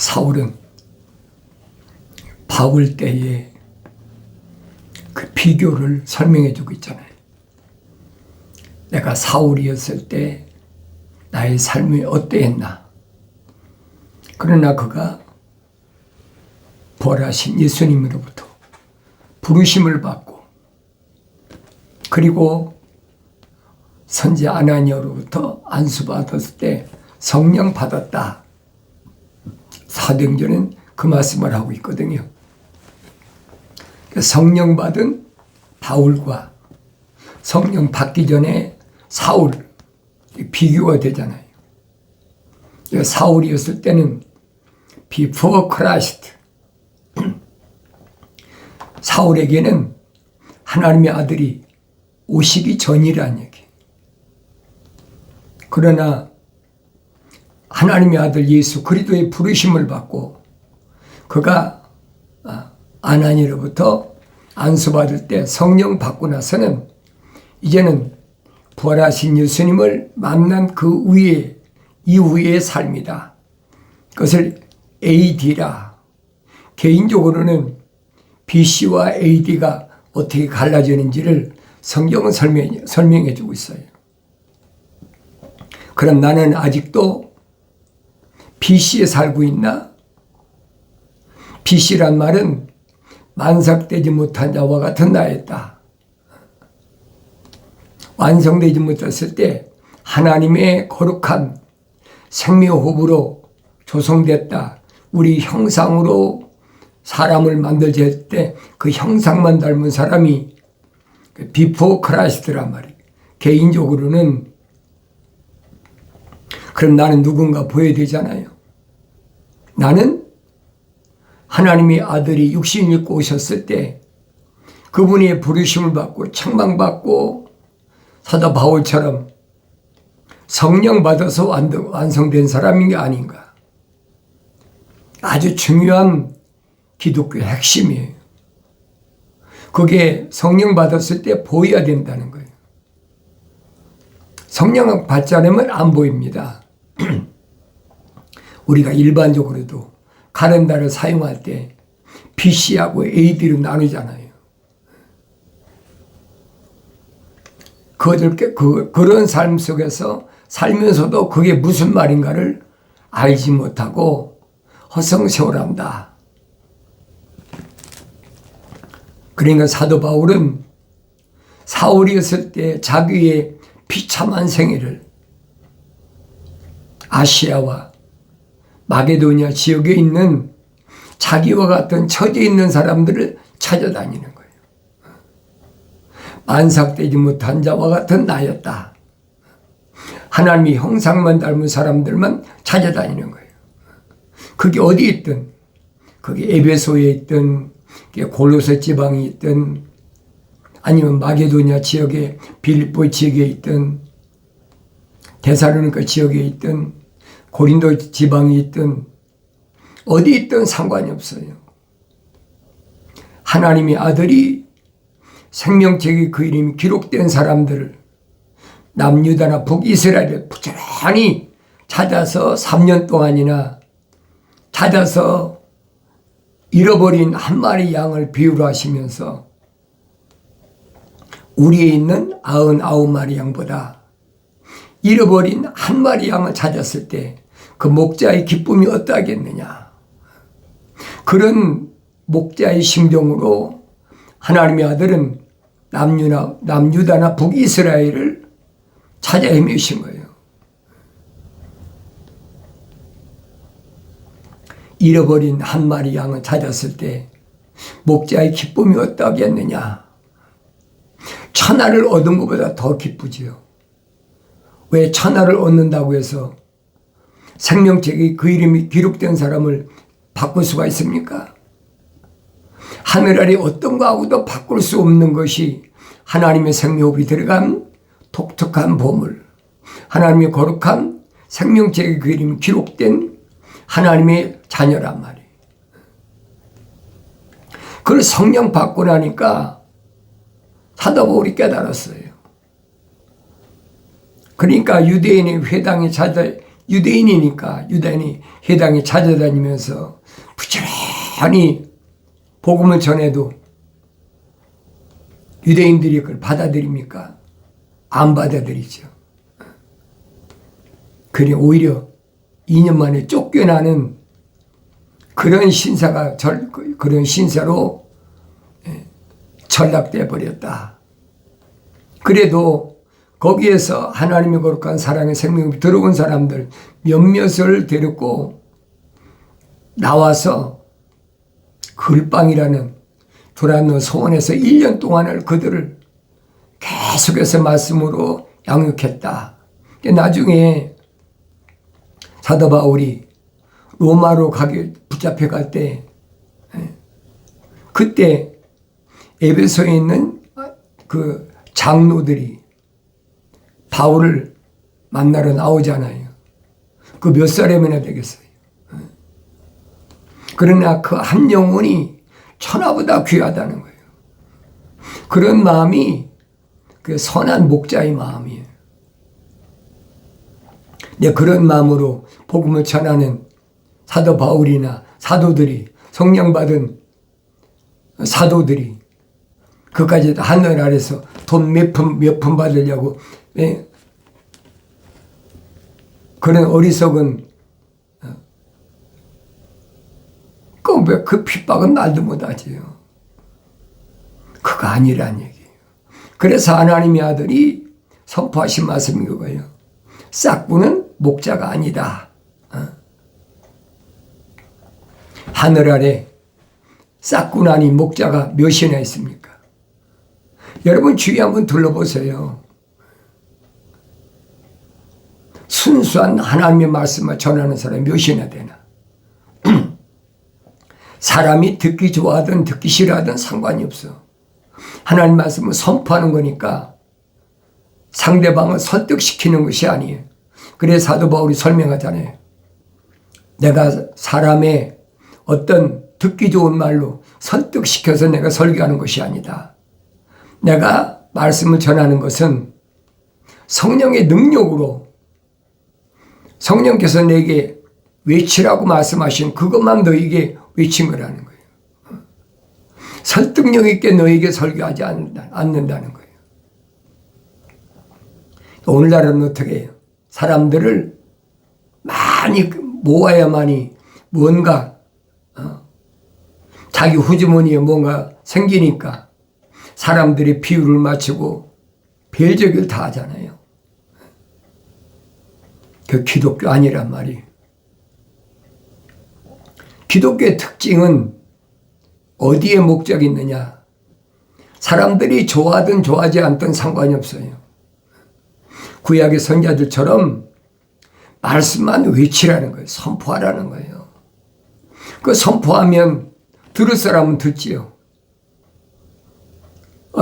사울은 바울 때에 그 비교를 설명해 주고 있잖아요. 내가 사울이었을 때 나의 삶이 어떠했나. 그러나 그가 부활하신 예수님으로부터 부르심을 받고, 그리고 선지 아나니아로부터 안수받았을 때 성령 받았다. 사도행전은 그 말씀을 하고 있거든요. 성령 받은 바울과 성령 받기 전에 사울, 비교가 되잖아요. 사울이었을 때는 before Christ, 사울에게는 하나님의 아들이 오시기 전이라는 얘기. 그러나 하나님의 아들 예수 그리스도의 부르심을 받고 그가 아나니아로부터 안수받을 때 성령 받고 나서는 이제는 부활하신 예수님을 만난 그 이후의 삶이다. 그것을 AD라. 개인적으로는 BC와 AD가 어떻게 갈라지는지를 성경은 설명해 주고 있어요. 그럼 나는 아직도 BC에 살고 있나? BC란 말은 만삭되지 못한 자와 같은 나였다. 완성되지 못했을 때 하나님의 거룩한 생명호흡으로 조성됐다. 우리 형상으로 사람을 만들자 할 때 그 형상만 닮은 사람이 비포 크라이스트란 말이에요. 개인적으로는 그럼 나는 누군가 보여야 되잖아요. 나는 하나님의 아들이 육신을 입고 오셨을 때 그분의 부르심을 받고 책망받고 사도 바울처럼 성령 받아서 완성된 사람인 게 아닌가. 아주 중요한 기독교의 핵심이에요. 그게 성령 받았을 때 보여야 된다는 거예요. 성령 받지 않으면 안 보입니다. 우리가 일반적으로도 카렌다를 사용할 때 BC하고 AD로 나누잖아요. 그런 삶 속에서 살면서도 그게 무슨 말인가를 알지 못하고 허송세월한다. 그러니까 사도 바울은 사울이었을 때 자기의 비참한 생애를 아시아와 마게도니아 지역에 있는 자기와 같은 처지에 있는 사람들을 찾아다니는 거예요. 만삭되지 못한 자와 같은 나였다. 하나님의 형상만 닮은 사람들만 찾아다니는 거예요. 그게 어디 있든, 그게 에베소에 있든, 골로새 지방에 있든, 아니면 마게도니아 지역에 빌립보 지역에 있든, 데살로니가 지역에 있든, 고린도 지방에 있든, 어디 있든 상관이 없어요. 하나님의 아들이 생명책의 그 이름이 기록된 사람들을 남유다나 북이스라엘을 부지런히 찾아서 3년 동안이나 찾아서 잃어버린 한 마리 양을 비유로 하시면서 우리에 있는 99마리 양보다 잃어버린 한 마리 양을 찾았을 때 그 목자의 기쁨이 어떠하겠느냐. 그런 목자의 심정으로 하나님의 아들은 남유다나 북이스라엘을 찾아 헤매신 거예요. 잃어버린 한 마리 양을 찾았을 때 목자의 기쁨이 어떠하겠느냐. 천하를 얻은 것보다 더 기쁘지요. 왜 천하를 얻는다고 해서 생명책에 그 이름이 기록된 사람을 바꿀 수가 있습니까? 하늘 아래 어떤 거하고도 바꿀 수 없는 것이 하나님의 생명호흡이 들어간 독특한 보물, 하나님의 거룩한 생명책에 그 이름이 기록된 하나님의 자녀란 말이에요. 그걸 성령 받고 나니까 사도 바울이 깨달았어요. 그러니까 유대인의 회당에 찾아 유대인이니까 유대인이 회당에 찾아다니면서 부지런히 복음을 전해도 유대인들이 그걸 받아들입니까? 안 받아들이죠. 그래 오히려 2년 만에 쫓겨나는 그런 신사가 그런 신사로 전락돼 버렸다. 그래도 거기에서 하나님의 거룩한 사랑의 생명이 들어온 사람들 몇몇을 데리고 나와서 글방이라는 두란노 소원에서 1년 동안을 그들을 계속해서 말씀으로 양육했다. 나중에 사도 바울이 로마로 붙잡혀 갈 때 그때 에베소에 있는 그 장로들이 바울을 만나러 나오잖아요. 그 몇 사람이나 되겠어요. 그러나 그 한 영혼이 천하보다 귀하다는 거예요. 그런 마음이 그 선한 목자의 마음이에요. 네, 그런 마음으로 복음을 전하는 사도 바울이나 사도들이 성령 받은 사도들이 그까지 하늘 아래서 돈 몇 푼 받으려고 그런 어리석은 그 핍박은 말도 못하지요. 그거 아니란 얘기예요. 그래서 하나님의 아들이 선포하신 말씀이 그거예요. 싹구는 목자가 아니다. 하늘 아래 싹군 아닌 목자가 몇이나 있습니까? 여러분 주위 한번 둘러보세요. 순수한 하나님의 말씀을 전하는 사람이 몇이나 되나? 사람이 듣기 좋아하든 듣기 싫어하든 상관이 없어. 하나님 말씀을 선포하는 거니까 상대방을 설득시키는 것이 아니에요. 그래서 사도 바울이 설명하잖아요. 내가 사람의 어떤 듣기 좋은 말로 설득시켜서 내가 설교하는 것이 아니다. 내가 말씀을 전하는 것은 성령의 능력으로 성령께서 내게 외치라고 말씀하신 그것만 너에게 외친 거라는 거예요. 설득력 있게 너에게 설교하지 않는다는 거예요. 오늘날은 어떻게 해요? 사람들을 많이 모아야만이 뭔가 자기 후주머니에 뭔가 생기니까 사람들이 비유를 맞추고 별저기를 다 하잖아요. 그 기독교 아니란 말이에요. 기독교의 특징은 어디에 목적이 있느냐? 사람들이 좋아하든 좋아하지 않든 상관이 없어요. 구약의 선자들처럼 말씀만 외치라는 거예요. 선포하라는 거예요. 그 선포하면 들을 사람은 듣지요.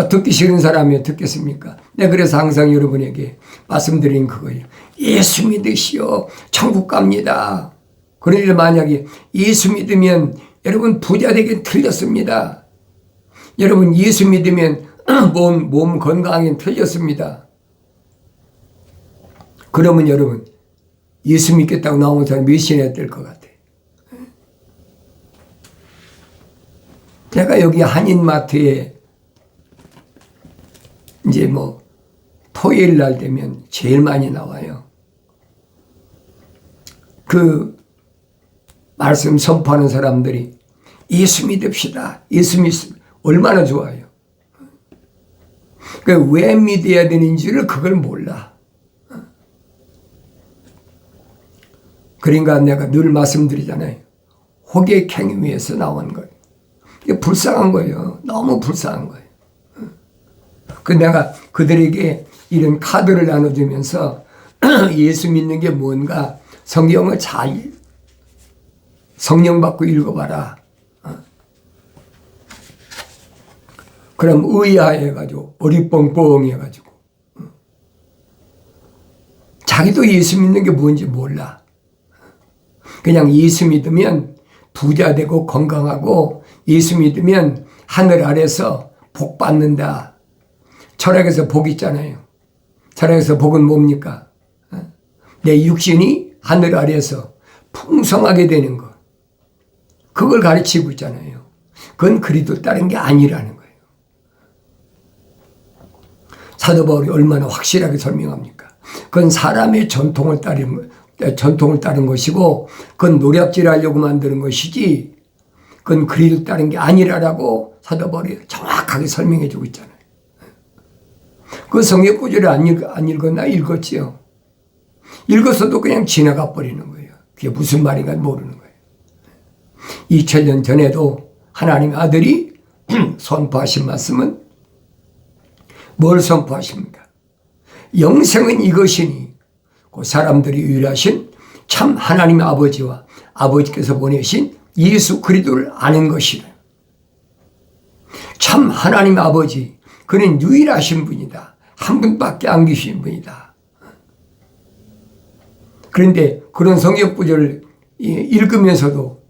듣기 싫은 사람이 듣겠습니까? 네, 그래서 항상 여러분에게 말씀드린 그거예요. 예수 믿으시오. 천국 갑니다. 그런데 만약에 예수 믿으면 여러분 부자 되긴 틀렸습니다. 여러분 예수 믿으면 몸 건강하긴 틀렸습니다. 그러면 여러분 예수 믿겠다고 나온 사람 몇이나 될 것 같아요. 제가 여기 한인마트에 이제 토요일 날 되면 제일 많이 나와요. 그 말씀 선포하는 사람들이 예수 믿읍시다. 예수 믿습니다. 얼마나 좋아요. 왜 믿어야 되는지를 그걸 몰라. 그러니까 내가 늘 말씀드리잖아요. 호객행 위에서 나온 거예요. 이게 불쌍한 거예요. 너무 불쌍한 거예요. 그 내가 그들에게 이런 카드를 나눠주면서 예수 믿는 게 뭔가 성경을 잘 성령 받고 읽어봐라. 그럼 의아해가지고 어리뻥뻥해가지고 자기도 예수 믿는 게 뭔지 몰라. 그냥 예수 믿으면 부자 되고 건강하고 예수 믿으면 하늘 아래서 복 받는다. 철학에서 복 있잖아요. 철학에서 복은 뭡니까? 내 육신이 하늘 아래에서 풍성하게 되는 것, 그걸 가르치고 있잖아요. 그건 그리스도 따른 게 아니라는 거예요. 사도 바울이 얼마나 확실하게 설명합니까? 그건 사람의 전통을 따른 것이고, 그건 노략질하려고 만드는 것이지, 그건 그리스도 따른 게 아니라라고 사도 바울이 정확하게 설명해 주고 있잖아요. 그 성경 구절을 안 읽었나? 읽었지요. 읽었어도 그냥 지나가 버리는 거예요. 그게 무슨 말인가 모르는 거예요. 2000년 전에도 하나님의 아들이 선포하신 말씀은 뭘 선포하십니까? 영생은 이것이니 그 사람들이 유일하신 참 하나님의 아버지와 아버지께서 보내신 예수 그리스도를 아는 것이라. 참 하나님의 아버지, 그는 유일하신 분이다. 한 분밖에 안 계신 분이다. 그런데 그런 성경 구절을 읽으면서도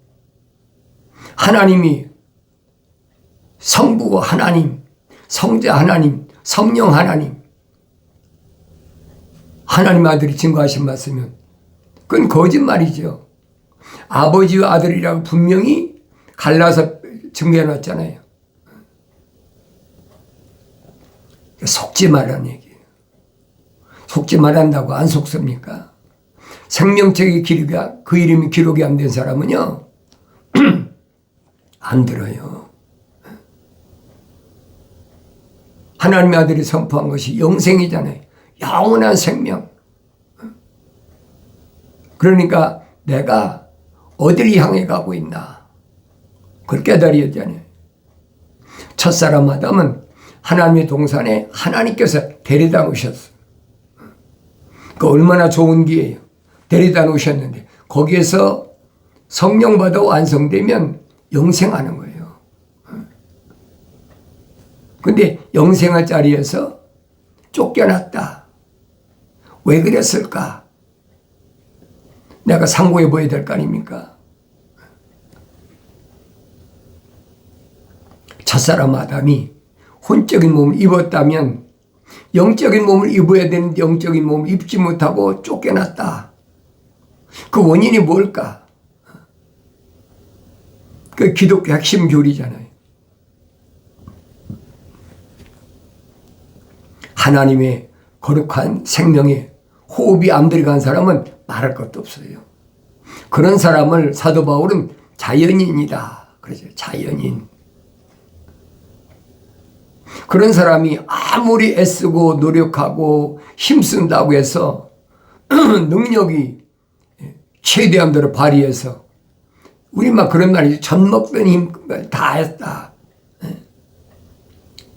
하나님이 성부 하나님, 성자 하나님, 성령 하나님, 하나님 아들이 증거하신 말씀은 그건 거짓말이죠. 아버지와 아들이라고 분명히 갈라서 증거해 놨잖아요. 속지 말라는 얘기예요. 속지 말한다고 안 속습니까? 생명책의 그 이름이 기록이 안 된 사람은요, 안 들어요. 하나님의 아들이 선포한 것이 영생이잖아요. 영원한 생명. 그러니까 내가 어디를 향해 가고 있나, 그걸 깨달아야 되잖아요. 첫사람 아담은 하나님의 동산에 하나님께서 데려다 놓으셨어요. 그 얼마나 좋은 기회예요. 데려다 놓으셨는데 거기에서 성령 받아 완성되면 영생하는 거예요. 근데 영생할 자리에서 쫓겨났다. 왜 그랬을까? 내가 상고해 보여야 될 거 아닙니까? 첫사람 아담이 혼적인 몸을 입었다면 영적인 몸을 입어야 되는데 영적인 몸을 입지 못하고 쫓겨났다. 그 원인이 뭘까? 그 기독교 핵심 교리잖아요. 하나님의 거룩한 생명에 호흡이 안 들어간 사람은 말할 것도 없어요. 그런 사람을 사도 바울은 자연인이다. 그러죠. 자연인. 그런 사람이 아무리 애쓰고 노력하고 힘쓴다고 해서 능력이 최대한 대로 발휘해서 우리 막 그런 말이죠. 젖 먹던 힘 다 했다.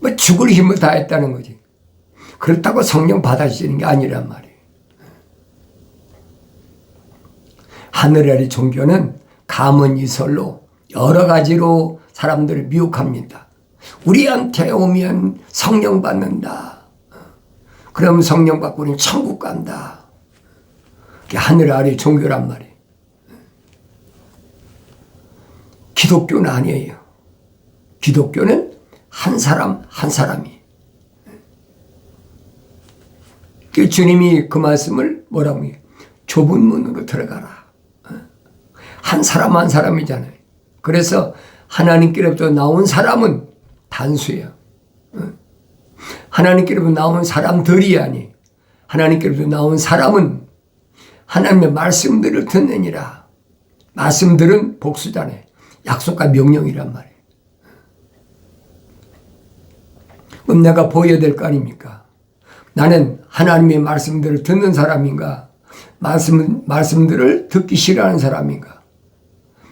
뭐 죽을 힘을 다 했다는 거지. 그렇다고 성령 받아주시는 게 아니란 말이에요. 하늘 아래 종교는 가문이설로 여러 가지로 사람들을 미혹합니다. 우리한테 오면 성령 받는다. 그럼 성령 받고 우리는 천국 간다. 그게 하늘 아래 종교란 말이에요. 기독교는 아니에요. 기독교는 한 사람 한 사람이. 주님이 그 말씀을 뭐라고 해요? 좁은 문으로 들어가라. 한 사람 한 사람이잖아요. 그래서 하나님께로부터 나온 사람은 단수예요. 하나님께로부터 나온 사람들이 아니, 하나님께로부터 나온 사람은 하나님의 말씀들을 듣느니라. 말씀들은 복수잖아요. 약속과 명령이란 말이에요. 그럼 내가 보여야 될 거 아닙니까? 나는 하나님의 말씀들을 듣는 사람인가? 말씀들을 듣기 싫어하는 사람인가?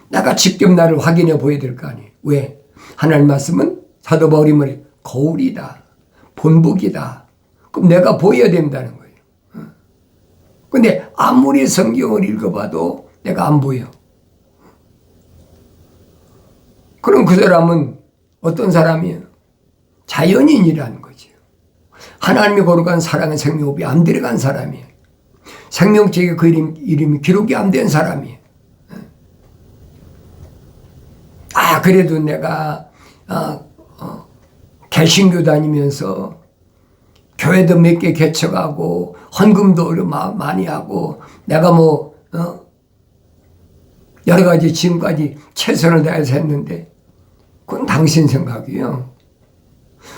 내가 직접 나를 확인해 보여야 될 거 아니에요. 왜? 하나님 말씀은 사도 바울이 말해 거울이다. 본보기다. 그럼 내가 보여야 된다는 거예요. 근데 아무리 성경을 읽어봐도 내가 안 보여. 그럼 그 사람은 어떤 사람이에요? 자연인이라는 거죠. 하나님의 거룩한 사랑의 생명호흡이 안 들어간 사람이에요. 생명책에 그 이름이 기록이 안 된 사람이에요. 그래도 내가 개신교 다니면서 교회도 몇 개 개척하고 헌금도 많이 하고 내가 뭐 여러 가지 지금까지 최선을 다해서 했는데 그건 당신 생각이요.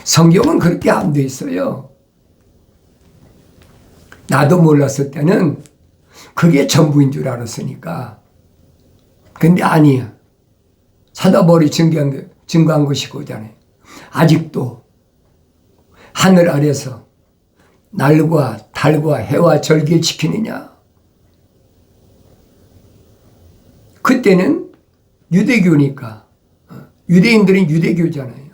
성경은 그렇게 안 돼 있어요. 나도 몰랐을 때는 그게 전부인 줄 알았으니까. 근데 아니야. 사도바울이 증거한 것이 그거잖아요. 아직도 하늘 아래서 날과 달과 해와 절기를 지키느냐. 그때는 유대교니까. 유대인들은 유대교잖아요.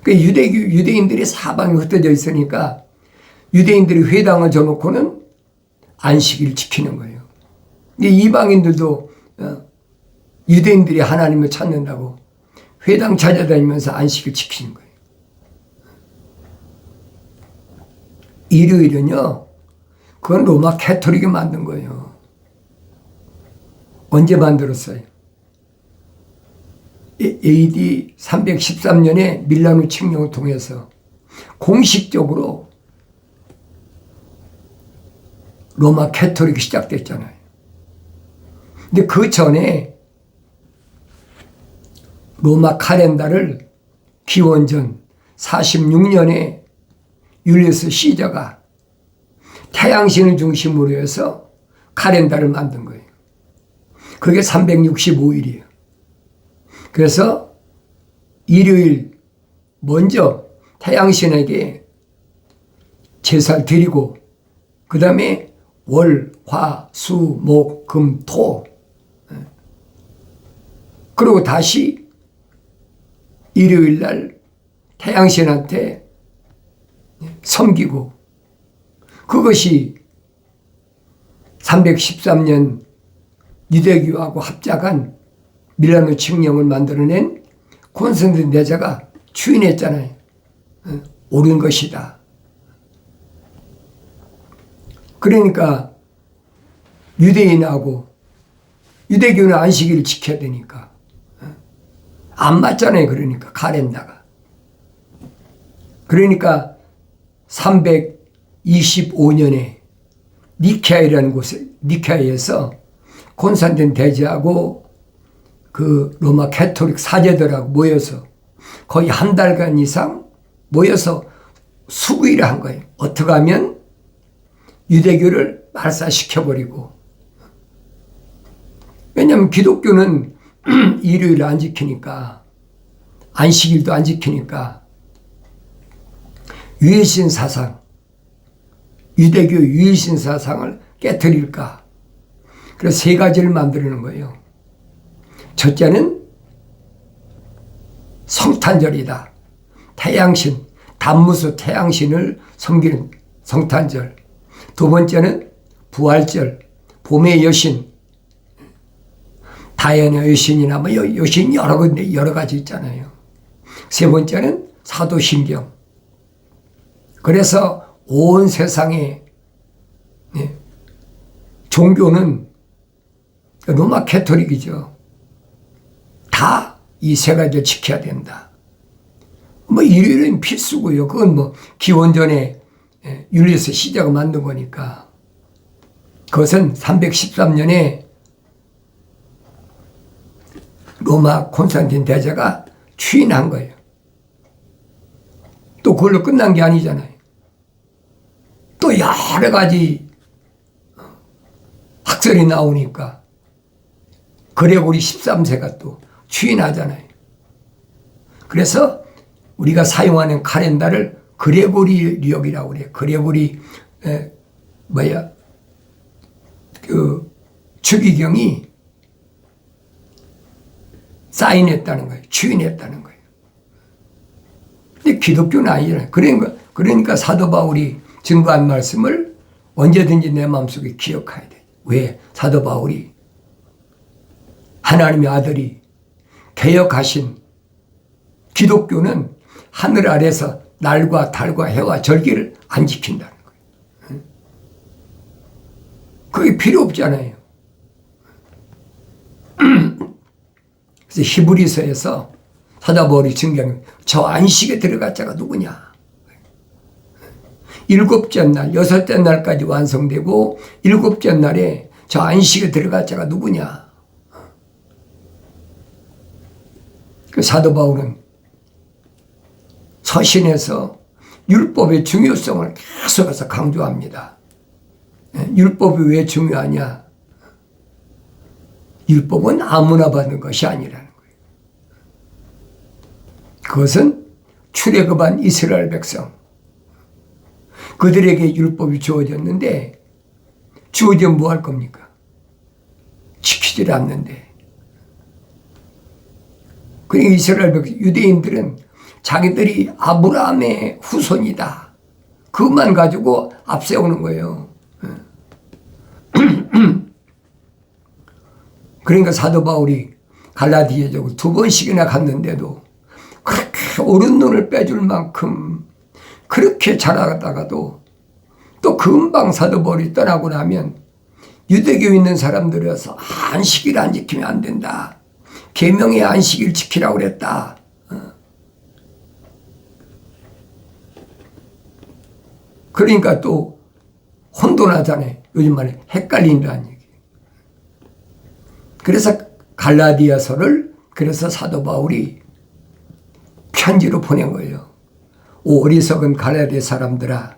그 유대인들이 사방에 흩어져 있으니까 유대인들이 회당을 져놓고는 안식일을 지키는 거예요. 이방인들도 유대인들이 하나님을 찾는다고 회당 찾아다니면서 안식을 지키는 거예요. 일요일은요, 그건 로마 캐토릭이 만든 거예요. 언제 만들었어요? AD 313년에 밀라노 칙령을 통해서 공식적으로 로마 캐토릭이 시작됐잖아요. 근데 그 전에 로마 카렌다를 기원전 46년에 율리우스 시저가 태양신을 중심으로 해서 카렌다를 만든 거예요. 그게 365일이에요. 그래서 일요일 먼저 태양신에게 제사를 드리고 그 다음에 월, 화, 수, 목, 금, 토 그리고 다시 일요일 날 태양신한테 섬기고 그것이 313년 유대교하고 합작한 밀라노 칙령을 만들어낸 콘스탄틴 대제가 추인했잖아요. 옳은 것이다. 그러니까 유대인하고 유대교는 안식일을 지켜야 되니까 안 맞잖아요. 그러니까 카렌다가. 그러니까 325년에 니케아라는 곳에 니케아에서 콘스탄틴 대제하고 그 로마 캐토릭 사제들하고 모여서 거의 한 달간 이상 모여서 수구일을 한 거예요. 어떻게 하면 유대교를 말살시켜버리고. 왜냐하면 기독교는 일요일을 안 지키니까, 안식일도 안 지키니까 유해신 사상, 유대교 유해신 사상을 깨트릴까. 그래서 세 가지를 만드는 거예요. 첫째는 성탄절이다. 태양신, 단무수 태양신을 섬기는 성탄절. 두 번째는 부활절, 봄의 여신, 다이애나 여신이나 뭐 여신 여러 가지 있잖아요. 세 번째는 사도신경. 그래서 온 세상의 종교는 로마 캐토릭이죠. 다 이 세 가지를 지켜야 된다. 뭐 일요일은 필수고요. 그건 뭐 기원전에 율리우스 시저가 만든 거니까. 그것은 313년에 로마 콘스탄틴 대제가 추인한 거예요. 또 그걸로 끝난 게 아니잖아요. 또 여러 가지 학설이 나오니까 그레고리 13세가 또 추인하잖아요. 그래서 우리가 사용하는 카렌다를 그레고리력이라고 그래요. 그레고리 그 추기경이 사인했다는 거예요. 추인했다는 거예요. 근데 기독교는 아니잖아요. 그러니까 사도 바울이 증거한 말씀을 언제든지 내 마음속에 기억해야 돼. 왜? 사도 바울이 하나님의 아들이 개혁하신 기독교는 하늘 아래서 날과 달과 해와 절기를 안 지킨다는 거예요. 그게 필요 없잖아요. 그래서 히브리서에서 사도 바울이 증거하는 저 안식에 들어갈 자가 누구냐. 일곱째 날, 여섯째 날까지 완성되고 일곱째 날에 저 안식에 들어갈 자가 누구냐? 그 사도 바울은 서신에서 율법의 중요성을 계속해서 강조합니다. 율법이 왜 중요하냐? 율법은 아무나 받는 것이 아니라는 거예요. 그것은 출애굽한 이스라엘 백성, 그들에게 율법이 주어졌는데 주어지면 뭐 할 겁니까? 지키질 않는데. 그러니까 이스라엘 백성, 유대인들은 자기들이 아브라함의 후손이다, 그것만 가지고 앞세우는 거예요. 그러니까 사도 바울이 갈라디아적으로 2번씩이나 갔는데도 그렇게 오른눈을 빼줄 만큼 그렇게 잘하다가도 또 금방 사도 바울이 떠나고 나면 유대교에 있는 사람들에서 안식일 안 지키면 안 된다, 계명의 안식일 지키라고 그랬다. 그러니까 또 혼돈하잖아요. 요즘 말에 헷갈린다는 얘기. 그래서 갈라디아서를 그래서 사도 바울이 편지로 보낸 거예요. 오 어리석은 갈라디아 사람들아,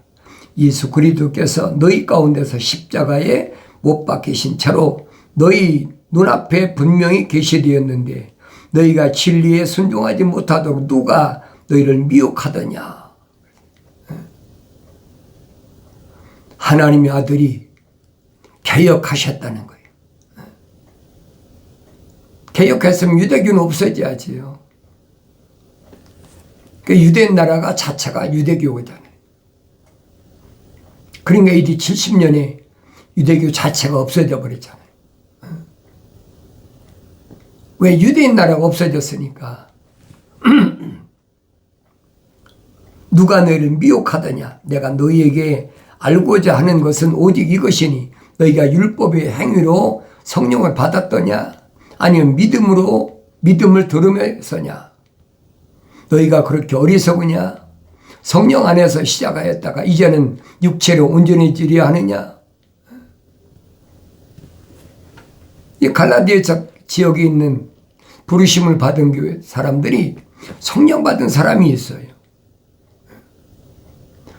예수 그리스도께서 너희 가운데서 십자가에 못 박히신 채로 너희 눈앞에 분명히 계시되었는데 너희가 진리에 순종하지 못하도록 누가 너희를 미혹하더냐. 하나님의 아들이 개혁하셨다는 거예요. 개혁했으면 유대교는 없어져야지요. 그 유대 나라가 자체가 유대교잖아요. 그러니까 AD 70년에 유대교 자체가 없어져 버렸잖아요. 왜? 유대인 나라가 없어졌으니까. 누가 너희를 미혹하더냐. 내가 너희에게 알고자 하는 것은 오직 이것이니 너희가 율법의 행위로 성령을 받았더냐 아니면 믿음을 들으면서냐. 너희가 그렇게 어리석으냐. 성령 안에서 시작하였다가 이제는 육체로 온전해지려 하느냐. 이 갈라디아 지역에 있는 부르심을 받은 교회 사람들이 성령 받은 사람이 있어요.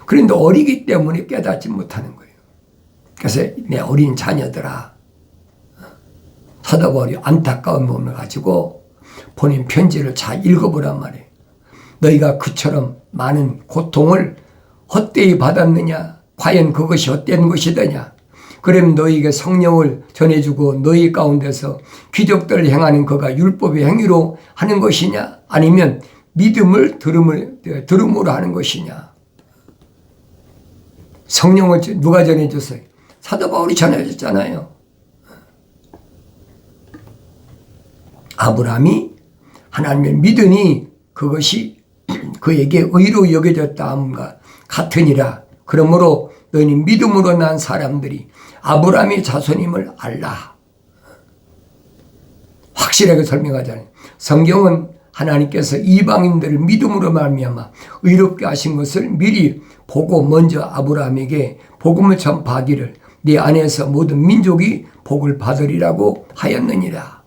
그런데 어리기 때문에 깨닫지 못하는 거예요. 그래서 내 어린 자녀들아, 사도 바울이 안타까운 마음을 가지고 본인 편지를 잘 읽어보란 말이에요. 너희가 그처럼 많은 고통을 헛되이 받았느냐? 과연 그것이 헛된 것이더냐? 그러면 너희에게 성령을 전해주고 너희 가운데서 기적들을 행하는 그가 율법의 행위로 하는 것이냐? 아니면 믿음을 들음으로 하는 것이냐? 성령을 누가 전해줬어요? 사도 바울이 전해줬잖아요. 아브라함이 하나님을 믿으니 그것이 그에게 의로 여겨졌다 함과 같으니라. 그러므로 너희는 믿음으로 난 사람들이 아브라함의 자손임을 알라. 확실하게 설명하잖아요. 성경은 하나님께서 이방인들을 믿음으로 말미암아 의롭게 하신 것을 미리 보고 먼저 아브라함에게 복음을 전파하기를 네 안에서 모든 민족이 복을 받으리라고 하였느니라.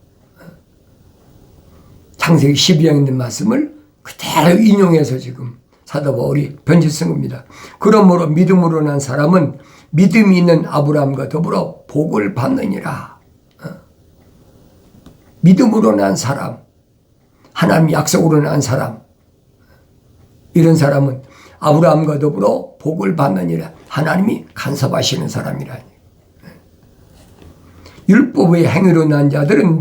창세기 12장에 있는 말씀을 그대로 인용해서 지금 사도 바울이 편지 쓴 겁니다. 그러므로 믿음으로 난 사람은 믿음이 있는 아브라함과 더불어 복을 받느니라. 믿음으로 난 사람, 하나님 약속으로 난 사람, 이런 사람은 아브라함과 더불어 복을 받느니라. 하나님이 간섭하시는 사람이라니. 율법의 행위로 난 자들은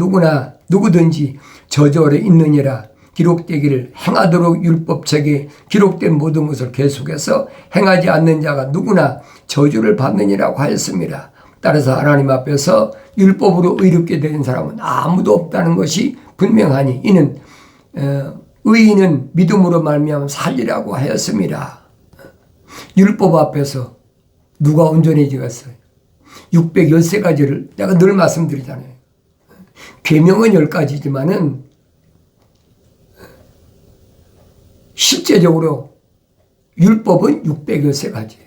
누구든지 저절에 있느니라. 기록되기를 행하도록 율법책에 기록된 모든 것을 계속해서 행하지 않는 자가 누구나 저주를 받느니라고 하였습니다. 따라서 하나님 앞에서 율법으로 의롭게 된 사람은 아무도 없다는 것이 분명하니 이는 의인은 믿음으로 말미암아 살리라고 하였습니다. 율법 앞에서 누가 온전해지겠어요? 613가지를 내가 늘 말씀드리잖아요. 계명은 10가지지만은 실제적으로 율법은 613가지예요.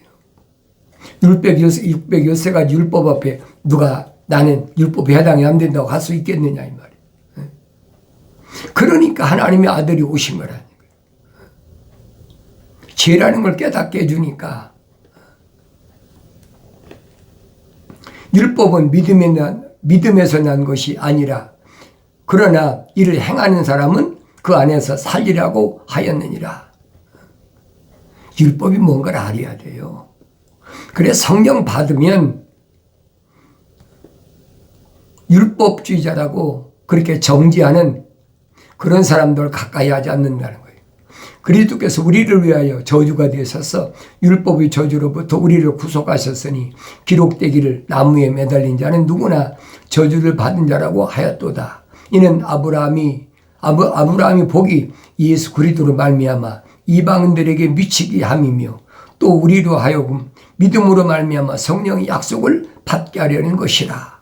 613가지 율법 앞에 누가 나는 율법에 해당이 안 된다고 할 수 있겠느냐 이 말이에요. 그러니까 하나님의 아들이 오신 거라는 거예요. 죄라는 걸 깨닫게 해주니까. 율법은 믿음에서 난 것이 아니라 그러나 이를 행하는 사람은 그 안에서 살리라고 하였느니라. 율법이 뭔가를 알아야 돼요. 그래 성령 받으면 율법주의자라고 그렇게 정지하는 그런 사람들 가까이 하지 않는다는 거예요. 그리스도께서 우리를 위하여 저주가 되셔서 율법의 저주로부터 우리를 구속하셨으니 기록되기를 나무에 매달린 자는 누구나 저주를 받은 자라고 하였도다. 이는 아브라함이 복이 예수 그리스도로 말미암아 이방인들에게 미치게 함이며 또 우리로 하여금 믿음으로 말미암아 성령의 약속을 받게 하려는 것이라.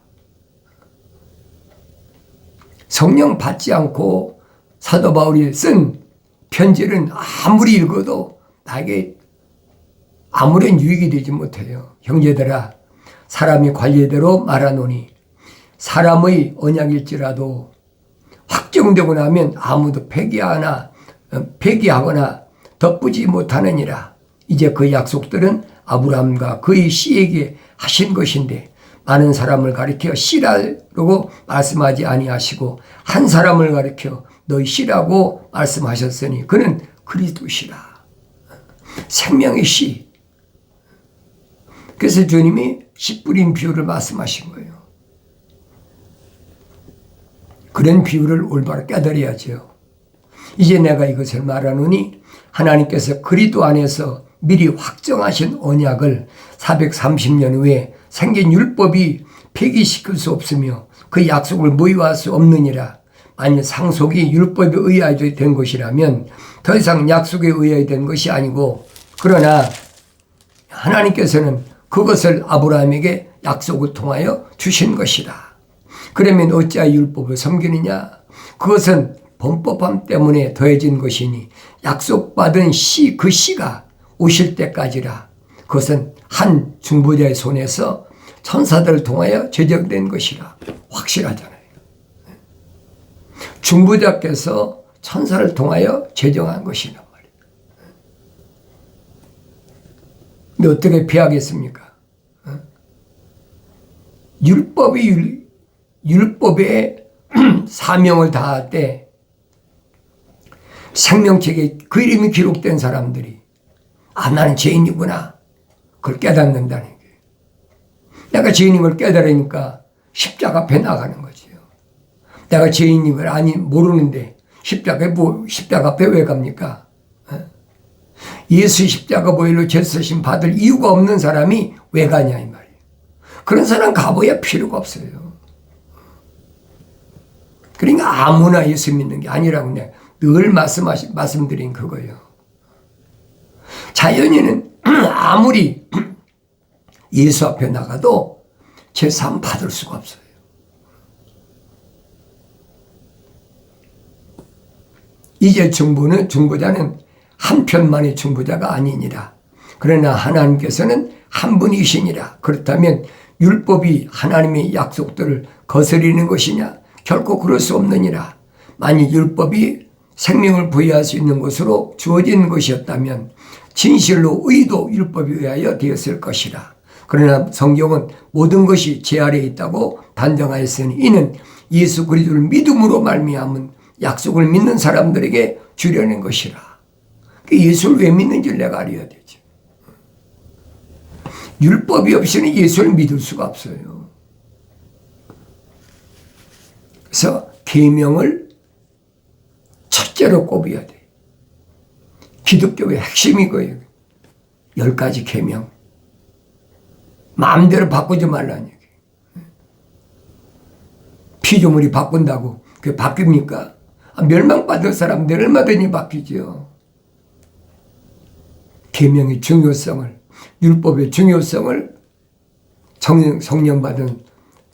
성령 받지 않고 사도 바울이 쓴 편지는 아무리 읽어도 나에게 아무런 유익이 되지 못해요. 형제들아, 사람이 관례대로 말하노니 사람의 언약일지라도 확정되고 나면 아무도 폐기하거나 덮지 못하느니라. 이제 그 약속들은 아브라함과 그의 씨에게 하신 것인데 많은 사람을 가리켜 씨라고 말씀하지 아니하시고 한 사람을 가리켜 너희 씨라고 말씀하셨으니 그는 그리스도시라. 생명의 씨. 그래서 주님이 씨 뿌린 비유를 말씀하신 거예요. 그런 비유를 올바로 깨달아야죠. 이제 내가 이것을 말하노니 하나님께서 그리스도 안에서 미리 확정하신 언약을 430년 후에 생긴 율법이 폐기시킬 수 없으며 그 약속을 모의할 수 없느니라. 만일 상속이 율법에 의하여 된 것이라면 더 이상 약속에 의하여 된 것이 아니고 그러나 하나님께서는 그것을 아브라함에게 약속을 통하여 주신 것이다. 그러면 어찌하여 율법을 섬기느냐? 그것은 범법함 때문에 더해진 것이니 약속받은 그 씨가 오실 때까지라. 그것은 한 중보자의 손에서 천사들을 통하여 제정된 것이라. 확실하잖아요. 중보자께서 천사를 통하여 제정한 것이란 말이에요. 근데 어떻게 피하겠습니까? 율법의 사명을 다할 때 생명책에 그 이름이 기록된 사람들이 나는 죄인이구나. 그걸 깨닫는다는 거예요. 내가 죄인인 걸 깨달으니까 십자가 앞에 나가는 거지요. 내가 죄인인 걸 모르는데 십자가 앞에 왜 갑니까? 예수 십자가 보혈로 죄 사심 받을 이유가 없는 사람이 왜 가냐 이 말이에요. 그런 사람 가봐야 필요가 없어요. 그러니까 아무나 예수 믿는 게 아니라고 내가 늘 말씀드린 그거예요. 자연인은 아무리 예수 앞에 나가도 제사함 받을 수가 없어요. 이제 중보자는 한 편만의 중보자가 아니니라. 그러나 하나님께서는 한 분이시니라. 그렇다면 율법이 하나님의 약속들을 거스리는 것이냐? 결코 그럴 수 없느니라. 만일 율법이 생명을 부여할 수 있는 것으로 주어진 것이었다면 진실로 의도 율법에 의하여 되었을 것이라. 그러나 성경은 모든 것이 제 아래에 있다고 단정하였으니 이는 예수 그리스도를 믿음으로 말미암은 약속을 믿는 사람들에게 주려는 것이라. 예수를 왜 믿는지를 내가 알아야 되죠. 율법이 없이는 예수를 믿을 수가 없어요. 그래서 계명을 첫째로 꼽아야 돼. 기독교의 핵심이 거예요. 10가지 계명. 마음대로 바꾸지 말라는 얘기. 피조물이 바꾼다고 그게 바뀝니까? 멸망받은 사람들 얼마든지 바뀌죠. 계명의 중요성을, 율법의 중요성을 성령 받은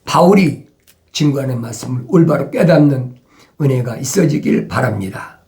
바울이 증거하는 말씀을 올바로 깨닫는 은혜가 있어지길 바랍니다.